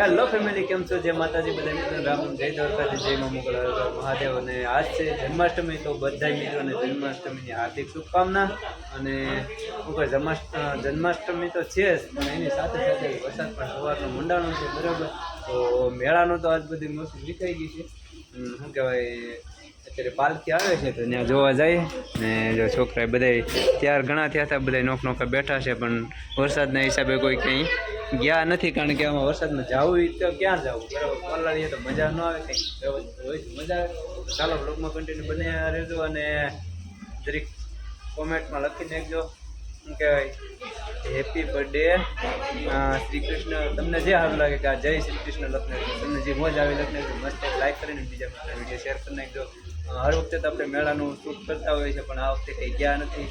Hello family, કેમ છો? જય માતાજી, બધા મિત્રો રામ જય દ્વારકાજી, જય મા મોગલ મહાદેવ. અને આજ છે જન્માષ્ટમી, તો બધા મિત્રોને જન્માષ્ટમીની હાર્દિક શુભકામના. અને જન્માષ્ટમી તો છે જ, પણ એની સાથે સાથે વરસાદ પણ સવારનો મંડાણો છે, બરાબર. તો મેળાનો તો આજ બધી મોસમ વિખાઈ ગઈ છે. શું કહેવાય, અત્યારે પાલખી આવે છે તો ત્યાં જોવા જાય. ને જો છોકરા બધા ત્યાર ઘણા થયા હતા, બધા નોખા બેઠા છે, પણ વરસાદના હિસાબે કોઈ ક્યાંય ગયા નથી. કારણ કે આમાં વરસાદમાં જવું તો ક્યાં જવું, બરાબર. પલાળીએ તો મજા ન આવે, કંઈક હોય તો મજા આવે. તો ચાલો બ્લોગમાં કન્ટિન્યુ બન્યા રહેજો. અને જરીક કોમેન્ટમાં લખી નાખજો શું કહેવાય, હેપી બર્થડે શ્રી કૃષ્ણ. તમને જે સારું લાગે કે આ જય શ્રી કૃષ્ણ લખી નાખજો. તમને જે મોજ આવે લખી નાખજો. મસ્ત લાઈક કરીને બીજા બધા વિડીયો શેર કરી નાખજો. હર વખતે તો આપણે મેળાનું શૂટ કરતા હોઈએ છીએ, પણ આ વખતે કંઈ ગયા નથી.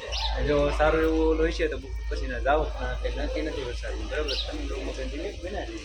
જો સારું એવું હોય છે તો પછી ના જાઓ, પણ કંઈ નક્કી નથી વરસાદનું, બરાબર. તમે લોકો કન્ટિન્યુ બનાવી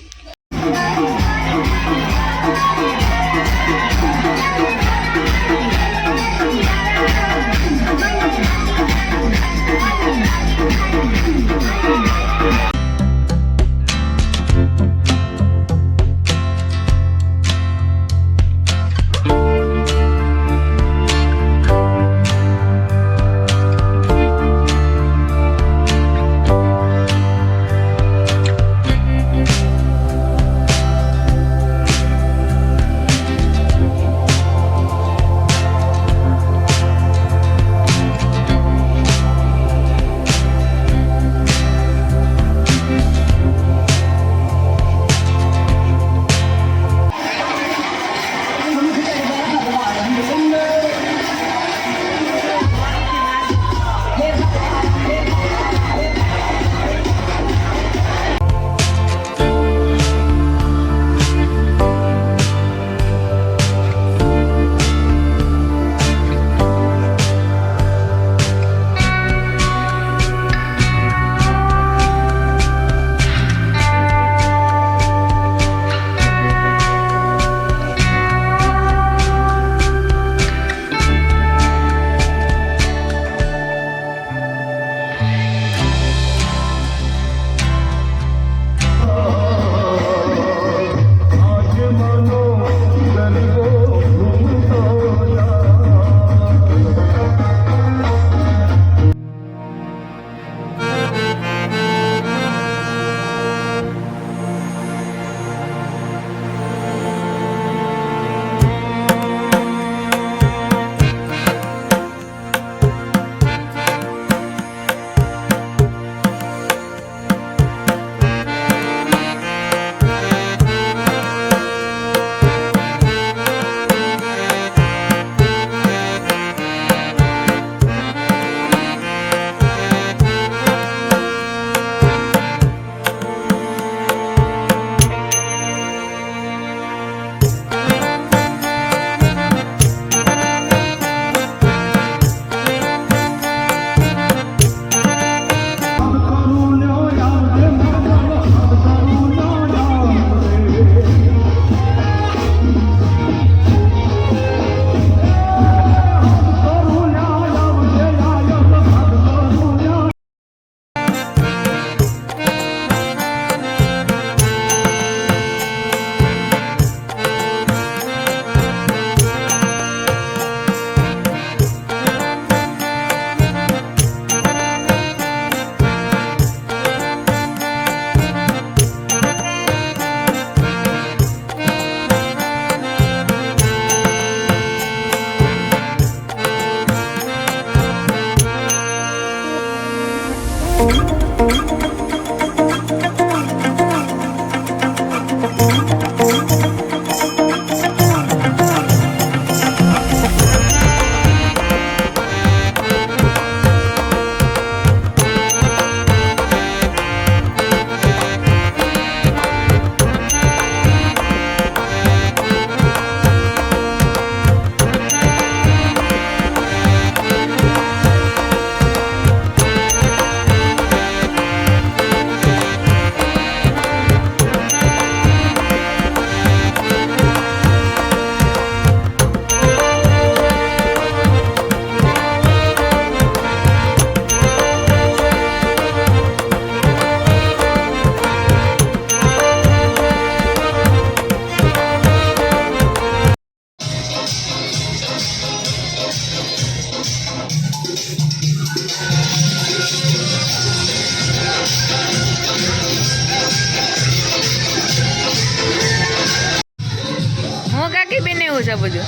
કેવું છે બધું?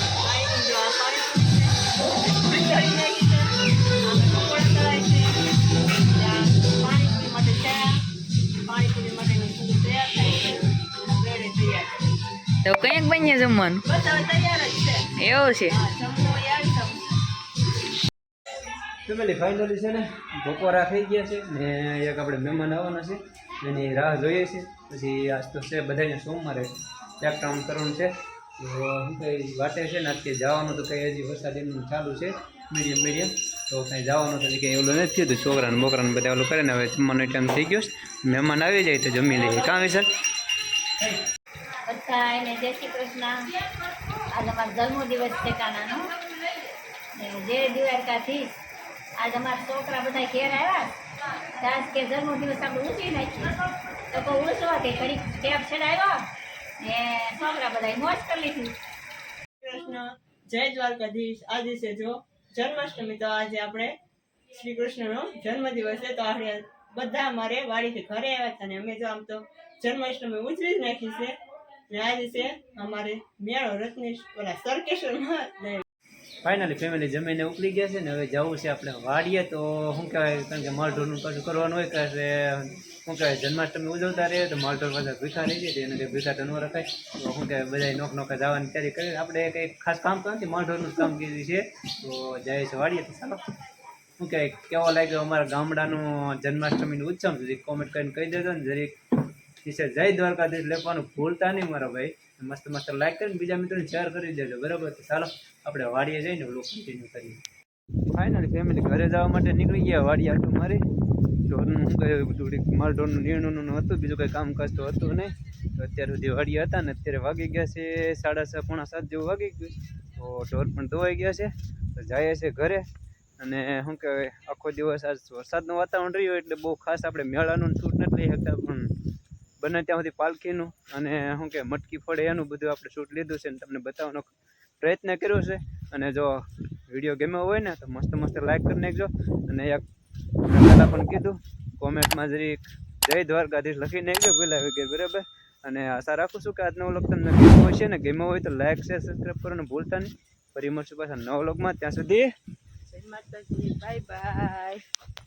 તો કંઈક બનીએ જમવાનું એવું છે. ફેમિલી ફાઇનલી છે ને બપોરા થઈ ગયા છે ને એક આપણે મહેમાન આવવાના છે એની રાહ જોઈએ છે. પછી આજ તો છે બધાને સોમવારે એક કામ કરવાનું છે તો શું કંઈ વાટે છે ને આજથી જવાનું તો કંઈ હજી વરસાદ એમનું ચાલુ છે મીડિયમ તો કંઈ જવાનું તો કંઈ એવું નથી થયું. તો છોકરાને બોકરાને બધા ઓલું કરે ને હવે જમવાનો ટાઈમ થઈ ગયો છે. મહેમાન આવી જાય તો જમી લઈએ. કાં વિસર બધા એને જય શ્રી કૃષ્ણ. આજ અમારો જન્મદિવસ છે કાનાનો. જય દ્વારકાધીશ. આજ અમારા છોકરા બધા ઘેર આવ્યા. આજ કે જન્મદિવસ આપણે ઉજવી નાખીએ તો કોઈ ઉજવા કે ઘડી ટેપ ચડાવ્યો ને છોકરા બધા મોજ કરી લીધી. કૃષ્ણ જય દ્વારકાધીશ. આજે છે જો જન્માષ્ટમી. તો આજે આપણે શ્રી કૃષ્ણનો જન્મદિવસ છે. તો આપણે બધા અમારે વાડીથી ઘરે આવ્યા હતા ને અમે જો આમ તો જન્માષ્ટમી ઉજવી જ નાખી છે. ને આજે છે અમારે મેળો રત્નેશ ઓલા સરકેશ્વરમાં. ફાઇનલી ફેમિલી જમીને ઉકળી ગયા છે ને હવે જવું છે આપણે વાડીએ. તો શું કહેવાય કારણ કે માલઢોરનું પાછું કરવાનું હોય કે શું કહેવાય જન્માષ્ટમી ઉજવતા રહે તો માલઢોર પાછા ભીખા રહી જાય એને કંઈ ભીખા તો ન રખાય. તો શું કહેવાય બધા નોકા જવાની તૈયારી કરી. આપણે કંઈ ખાસ કામ તો નથી, માલઢોરનું જ કામ કીધું છે. તો જાય છે વાડીએ. તો ચાલો શું કહેવાય કેવો લાગ્યો અમારા ગામડાનું જન્માષ્ટમીનું ઉત્સવ જરીક કોમેન્ટ કરીને કહી દેજો ને. જરીક વિશે જય દ્વારકાધીશ લખવાનું ભૂલતા નહીં મારા ભાઈ. મસ્ત મસ્ત લાઈક કરીને બીજા મિત્રોને શેર કરી દેજો બરાબર. તો ચાલો આપણે વાડીએ જઈને ઓલું કન્ટિન્યુ કરીએ. ફાઇનલી ફેમિલી ઘરે જવા માટે નીકળી ગયા વાડીએ આટલું મારી. ઢોરનું શું કહ્યું થોડીક માલ ઢોરનું નીણું હતું, બીજું કંઈ કામકાજ તો હતું નહીં. તો અત્યાર સુધી વાડીએ હતા ને અત્યારે વાગી ગયા છે 6:30 પોણા 7 જેવું વાગી ગયું. તો ઢોર પણ ધોવાઈ ગયા છે. તો જાય છે ઘરે. અને શું કહેવાય આખો દિવસ આજ વરસાદનું વાતાવરણ રહ્યું એટલે બહુ ખાસ આપણે મેળાનું શૂટ નથી લઈ શકતા, પણ બને ત્યાં સુધી પાલખીનું અને શું કે મટકી ફોડે એનું બધું આપણે શૂટ લીધું છે ને તમને બતાવવાનો પ્રયત્ન કર્યો છે. અને જો વિડીયો ગમ્યો હોય ને તો મસ્ત મસ્ત લાઈક કરી નાખજો. અને એક પહેલાં પણ કીધું કોમેન્ટમાં જરીક જય દ્વારકાધીશ લખી નાખજો પેલા વગેરે બરાબર. અને આશા રાખું છું કે આજનો વ્લોગ તમને ગમ્યો હોય છે ને ગમ્યો હોય તો લાઈક શેર સબસ્ક્રાઈબ કરવાનું ભૂલતા નહીં. ફરી મળશું પાછા નવા વ્લોગમાં. ત્યાં સુધી જય માતાજી. Bye bye.